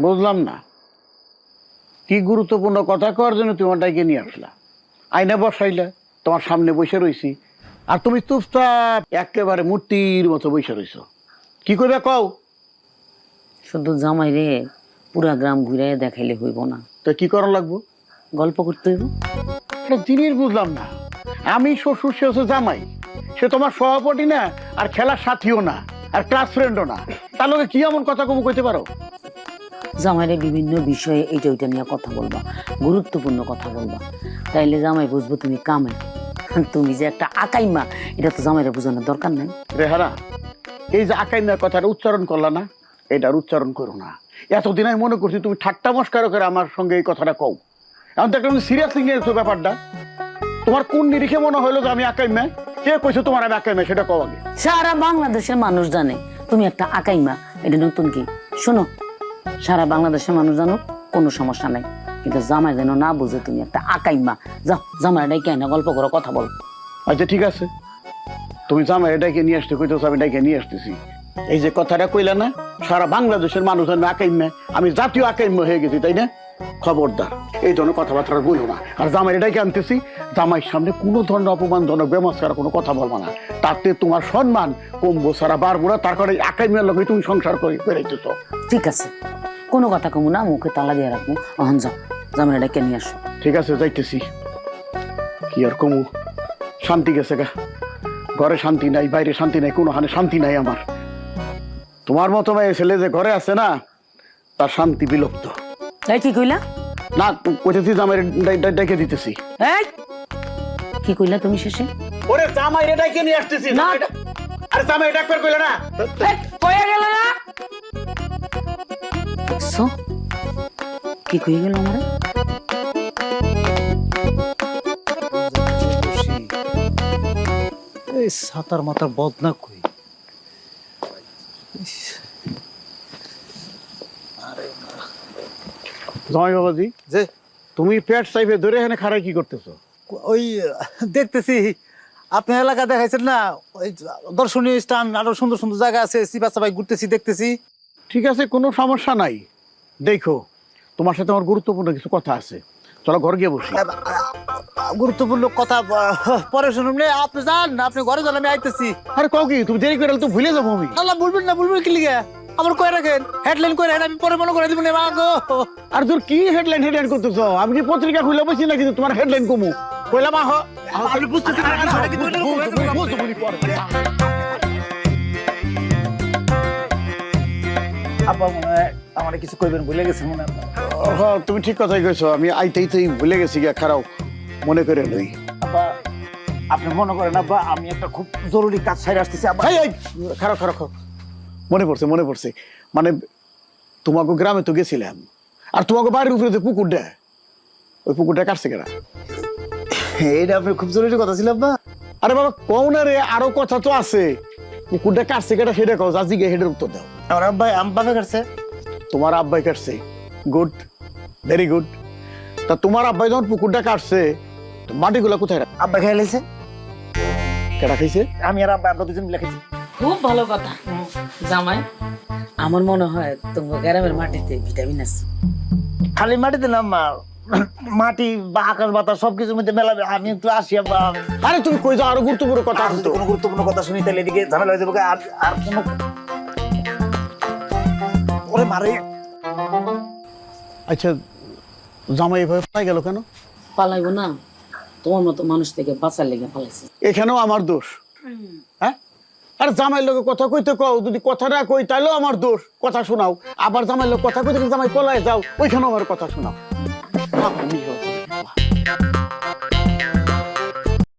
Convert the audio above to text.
বুঝলাম না কি গুরুত্বপূর্ণ কথা কওয়ার জন্য তোমার ডাইকে নিয়ে আসলা। আইনা বসাইলে তোমার সামনে বসে রইছি আর তুমি চুপচাপ একেবারে মূর্তির মতো বসে রইছো। কি করবে কও? শুধু জামাই রে পুরা গ্রাম ঘুরাইয়া দেখাইলে হইব না, তো কি করা লাগবো? গল্প করতে হইব। একটা জিনিস বুঝলাম না, আমি শ্বশুর, সে হচ্ছে জামাই, সে তোমার সভাপতি না আর খেলার সাথীও না আর ক্লাস ফ্রেন্ডও না, তার লগে কি এমন কথা কম কইতে পারো? জামাইরে বিভিন্ন বিষয়ে এইটা ওইটা নিয়ে কথা বলবা, গুরুত্বপূর্ণ কথা বলবা, তাইলে জামাই বুঝবো তুমি কামে। তুমি যে একটা আকাইমা এটা তো জামাইরে বোঝানোর দরকার নাই। রেহারা, এই যে আকাইমার কথাটা উচ্চারণ করলা না, এটার উচ্চারণ করো না। এতদিন আমি মনে করছি তুমি ঠাট্টা মস্কারও করে আমার সঙ্গে এই কথাটা কও, এখন তো একটা সিরিয়াসলি নিয়েছো ব্যাপারটা। তোমার কোন নিরিখে মনে হলো যে আমি আকাইমা? কে কইছো তোমার আমি আকাইমা সেটা কও আগে। সারা বাংলাদেশের মানুষ জানে তুমি একটা আকাইমা, এটা নতুন কি? শোনো, সারা বাংলাদেশের মানুষ জানো কোনো সমস্যা নাই, কিন্তু জামাই যেন না বুঝে তুমি একটা আকাইমা। যাও জামাই ডাইকে আইনা গল্প করো, কথা বল। আচ্ছা ঠিক আছে, তুমি জামাই ডাইকে নিয়ে আসতে কইতেছো, আমি ডাইকে নিয়ে আসতেছি। এই যে কথাটা কইলা না, সারা বাংলাদেশের মানুষ জানবে আকাইমা, আমি জাতীয় আকাইমা হয়ে গেছি, তাই না? খবরদার এই ধরনের কথাবার্তা বলবো না। আর জামাই ডাইকে আনতেছি, জামাইয়ের সামনে কোনো ধরনের অপমানজনক বেমস্কার কোনো কথা বলবো না, তাতে তোমার সম্মান কমবো সারা বাড়বো না। তার কারণে আকাইমার লগে তুমি সংসার করে বেড়াইতেছো। ঠিক আছে, কোনো কথা কমু না, মুখে তালা দিয়ে রাখবো। অহন যাও, জামাই ডাইকে নিয়ে আসো। ঠিক আছে, যাইতেছি। কি আর কমু, শান্তি গেছে গা, ঘরে শান্তি নাই, বাইরে শান্তি নাই, কোনো হানে শান্তি নাই আমার। তোমার মতো মেয়ে ছেলে যে ঘরে আছে না, তার শান্তি বিলুপ্ত। এই কি কইলা? না কইতেছি জামাই ডাইকে দিতেছি। এই কি কইলা তুমি শেষে? ওরে জামাই ডাইকে নিয়ে আসতেছি না। আরে জামাই ডাকবার কইলা না, কইয়া গেল না? সো কি কইয়া গেল আমারে? এই সাতার মাথার বদনা কই? জামাই বাবাজি, যে তুমি পেট চাইবে ধরে এখানে খাড়াই কি করতেছো? ওই দেখতেছি আপনি এলাকা দেখাইছেন না, ওই দর্শনীয় স্থান আরো সুন্দর সুন্দর জায়গা আছে, সিবা সাবাই ঘুরতেছি দেখতেছি। ঠিক আছে, কোনো সমস্যা নাই। দেখো, তোমার সাথে আমার গুরুত্বপূর্ণ কিছু কথা আছে, চলো ঘর গিয়ে বসি। গুরুত্বপূর্ণ কথা পরে শুনুন। আপনি যান, আপনি ঘরে যান, আমি আইতেছি। আরে কও কি, তুমি দেরি করে তো ভুলে যাবো আমি। আল্লাহ বলবেন না, বলবেন কি লিগে? আমার কয়ে রাখেন, হেডলাইন করে রাখেন, আমি পরে মনে করে দিব না। মা গো, আর তোর কি হেডলাইন হেডলাইন করতেছো? আমি কি পত্রিকা খুলে বসি না, কিন্তু তোমার হেডলাইন কমু কইলাম। আপনি বুঝতেছেন না, এটা কিন্তু আব্বা মনে হয় আমার কিছু কইবেন ভুলে গেছেন মনে হয়। তুমি ঠিক কথাই কইছো, আমি আইতেই ভুলে গেছি গা, খারাপ মনে করে লই। আব্বা আপনি মনে করেন আব্বা, আমি একটা খুব জরুরি কাজ সাইরে আসতেছি আব্বা। খারাপ খারাপ মনে পড়ছে, মনে পড়ছে। মানে তোমাকে গ্রামে তো গেছিলাম, আর তোমাকে বাড়ির উপরে যে পুকুরটা, ওই পুকুরটা কাটছে কেনা? এইটা আপনি খুব জরুরি কথা ছিল আব্বা। আরে বাবা কও না রে, আরো কথা তো আছে। পুকুরটা কাটছে কেটা সেটা কও, যা জিগে হেডের উত্তর দাও। আমার আব্বা আম্বাবে কাটছে। তোমার আব্বাই কাটছে? Good, very good. তা তোমার আব্বাই যখন পুকুরটা কাটছে, মাটিগুলা কোথায়? আব্বা খেয়ে লাইছে। কেটা খাইছে? আমি আর আব্বা, আমরা দুজন মিলে খাইছি। খুব ভালো কথা জামাই, আমার মনে হয় তোমার গ্রামের মাটিতে ভিটামিন আছে। খালি মাটিতে না মা, মাটি বা আকাশ বাতাস সবকিছুর মধ্যে মেলাবে। আমি একটু আসি আব্বা। আরে তুমি কই যাও, আরো গুরুত্বপূর্ণ কথা আর আছে যদি তো। কোনো গুরুত্বপূর্ণ কথা শুনি তাহলে এদিকে ঝামেলা হয়ে যাবে। আর কোনো ওরে মারে। আচ্ছা, জামাই এভাবে পাই গেল কেন? পালাইবো না, তোমার মতো মানুষ থেকে বাঁচার লেগে পালাইছে। এখানেও আমার দোষ? হ্যাঁ, আর জামাইয়ের লোক কথা কইতে কও, যদি কথা না কই তাইলেও আমার দোষ, কথা শোনাও। আবার জামাইয়ের লোক কথা কইতে জামাই পলায় যাও, ওইখানেও আমার কথা শোনাও।